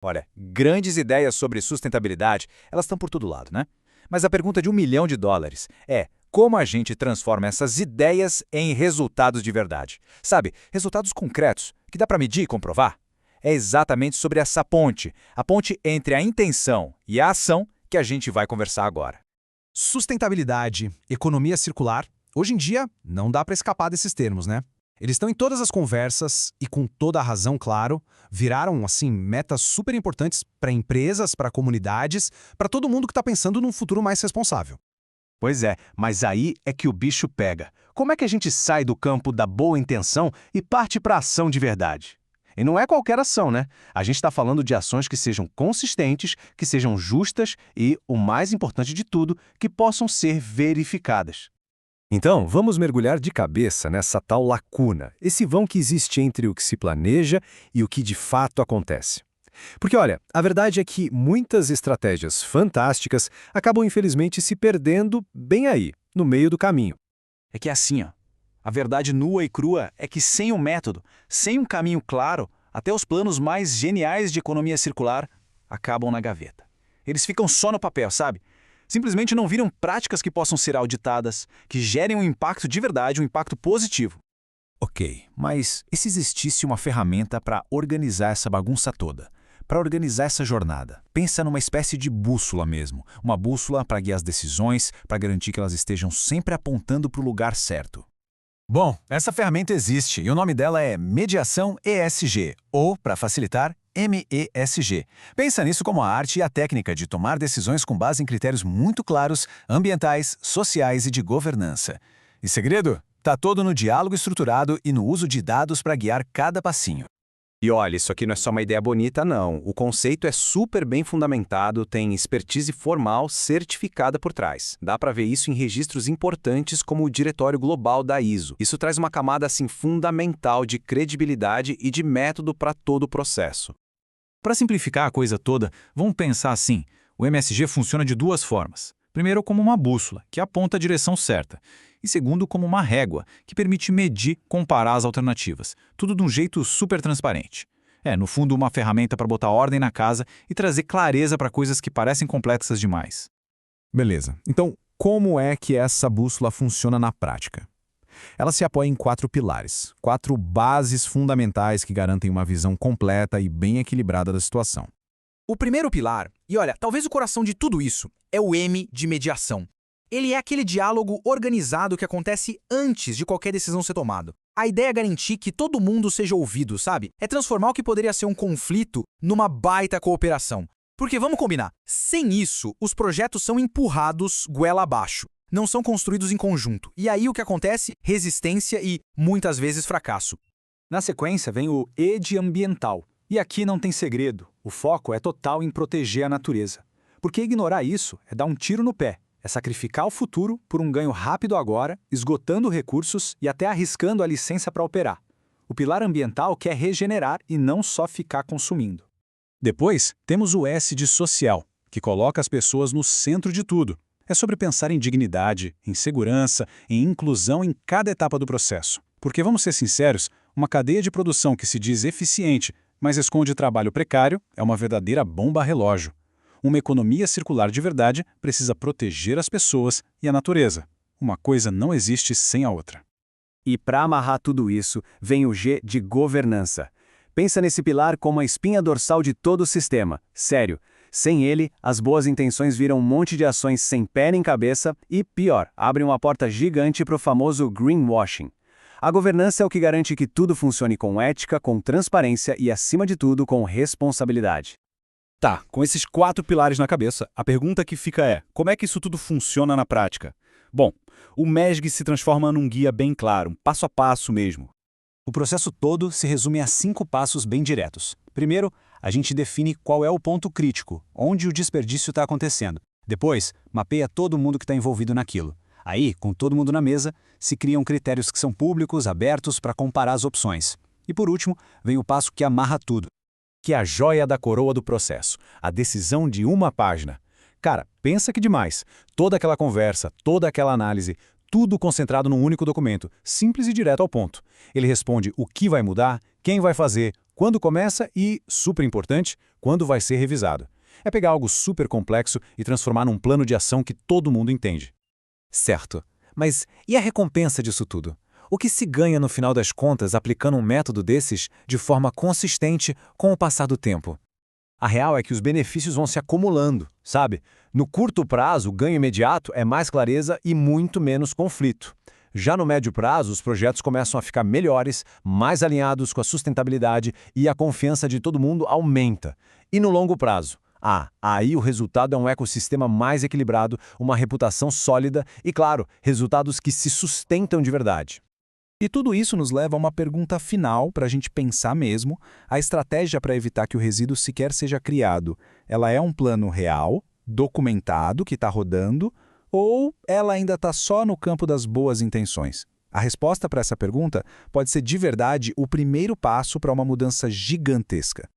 Olha, grandes ideias sobre sustentabilidade, elas estão por todo lado, né? Mas a pergunta de US$ 1 milhão é como a gente transforma essas ideias em resultados de verdade. Sabe, resultados concretos, que dá para medir e comprovar? É exatamente sobre essa ponte, a ponte entre a intenção e a ação que a gente vai conversar agora. Sustentabilidade, economia circular, hoje em dia não dá para escapar desses termos, né? Eles estão em todas as conversas e, com toda a razão, claro, viraram, assim, metas super importantes para empresas, para comunidades, para todo mundo que está pensando num futuro mais responsável. Pois é, mas aí é que o bicho pega. Como é que a gente sai do campo da boa intenção e parte para a ação de verdade? E não é qualquer ação, né? A gente está falando de ações que sejam consistentes, que sejam justas e, o mais importante de tudo, que possam ser verificadas. Então, vamos mergulhar de cabeça nessa tal lacuna, esse vão que existe entre o que se planeja e o que de fato acontece. Porque, olha, a verdade é que muitas estratégias fantásticas acabam, infelizmente, se perdendo bem aí, no meio do caminho. É que é assim, ó. A verdade nua e crua é que sem um método, sem um caminho claro, até os planos mais geniais de economia circular acabam na gaveta. Eles ficam só no papel, sabe? Simplesmente não viram práticas que possam ser auditadas, que gerem um impacto de verdade, um impacto positivo. Ok, mas e se existisse uma ferramenta para organizar essa bagunça toda? Para organizar essa jornada? Pensa numa espécie de bússola mesmo. Uma bússola para guiar as decisões, para garantir que elas estejam sempre apontando para o lugar certo. Bom, essa ferramenta existe e o nome dela é Mediação ESG, ou, para facilitar, MESG. Pensa nisso como a arte e a técnica de tomar decisões com base em critérios muito claros, ambientais, sociais e de governança. E segredo? Tá todo no diálogo estruturado e no uso de dados para guiar cada passinho. E olha, isso aqui não é só uma ideia bonita, não. O conceito é super bem fundamentado, tem expertise formal certificada por trás. Dá para ver isso em registros importantes como o Diretório Global da ISO. Isso traz uma camada assim fundamental de credibilidade e de método para todo o processo. Para simplificar a coisa toda, vamos pensar assim: o MSG funciona de duas formas. Primeiro, como uma bússola, que aponta a direção certa. E segundo, como uma régua, que permite medir, comparar as alternativas. Tudo de um jeito super transparente. É, no fundo, uma ferramenta para botar ordem na casa e trazer clareza para coisas que parecem complexas demais. Beleza. Então, como é que essa bússola funciona na prática? Ela se apoia em 4 pilares, 4 bases fundamentais que garantem uma visão completa e bem equilibrada da situação. O primeiro pilar, e olha, talvez o coração de tudo isso, é o M de mediação. Ele é aquele diálogo organizado que acontece antes de qualquer decisão ser tomada. A ideia é garantir que todo mundo seja ouvido, sabe? É transformar o que poderia ser um conflito numa baita cooperação. Porque vamos combinar, sem isso, os projetos são empurrados goela abaixo. Não são construídos em conjunto. E aí o que acontece? Resistência e, muitas vezes, fracasso. Na sequência vem o E de ambiental. E aqui não tem segredo. O foco é total em proteger a natureza. Porque ignorar isso é dar um tiro no pé. É sacrificar o futuro por um ganho rápido agora, esgotando recursos e até arriscando a licença para operar. O pilar ambiental quer regenerar e não só ficar consumindo. Depois, temos o S de social, que coloca as pessoas no centro de tudo. É sobre pensar em dignidade, em segurança, em inclusão em cada etapa do processo. Porque, vamos ser sinceros, uma cadeia de produção que se diz eficiente, mas esconde trabalho precário, é uma verdadeira bomba relógio. Uma economia circular de verdade precisa proteger as pessoas e a natureza. Uma coisa não existe sem a outra. E para amarrar tudo isso, vem o G de governança. Pensa nesse pilar como a espinha dorsal de todo o sistema. Sério, sem ele, as boas intenções viram um monte de ações sem pé nem cabeça e, pior, abrem uma porta gigante para o famoso greenwashing. A governança é o que garante que tudo funcione com ética, com transparência e, acima de tudo, com responsabilidade. Tá, com esses 4 pilares na cabeça, a pergunta que fica é: como é que isso tudo funciona na prática? Bom, o MESG se transforma num guia bem claro, um passo a passo mesmo. O processo todo se resume a 5 passos bem diretos. Primeiro, a gente define qual é o ponto crítico, onde o desperdício está acontecendo. Depois, mapeia todo mundo que está envolvido naquilo. Aí, com todo mundo na mesa, se criam critérios que são públicos, abertos para comparar as opções. E por último, vem o passo que amarra tudo, Que é a joia da coroa do processo, a decisão de uma página. Cara, pensa que demais. Toda aquela conversa, toda aquela análise, tudo concentrado num único documento, simples e direto ao ponto. Ele responde o que vai mudar, quem vai fazer, quando começa e, super importante, quando vai ser revisado. É pegar algo super complexo e transformar num plano de ação que todo mundo entende. Certo. Mas e a recompensa disso tudo? O que se ganha no final das contas aplicando um método desses de forma consistente com o passar do tempo? A real é que os benefícios vão se acumulando, sabe? No curto prazo, o ganho imediato é mais clareza e muito menos conflito. Já no médio prazo, os projetos começam a ficar melhores, mais alinhados com a sustentabilidade e a confiança de todo mundo aumenta. E no longo prazo? Aí o resultado é um ecossistema mais equilibrado, uma reputação sólida e, claro, resultados que se sustentam de verdade. E tudo isso nos leva a uma pergunta final para a gente pensar mesmo: a estratégia para evitar que o resíduo sequer seja criado, ela é um plano real, documentado, que está rodando, ou ela ainda está só no campo das boas intenções? A resposta para essa pergunta pode ser de verdade o primeiro passo para uma mudança gigantesca.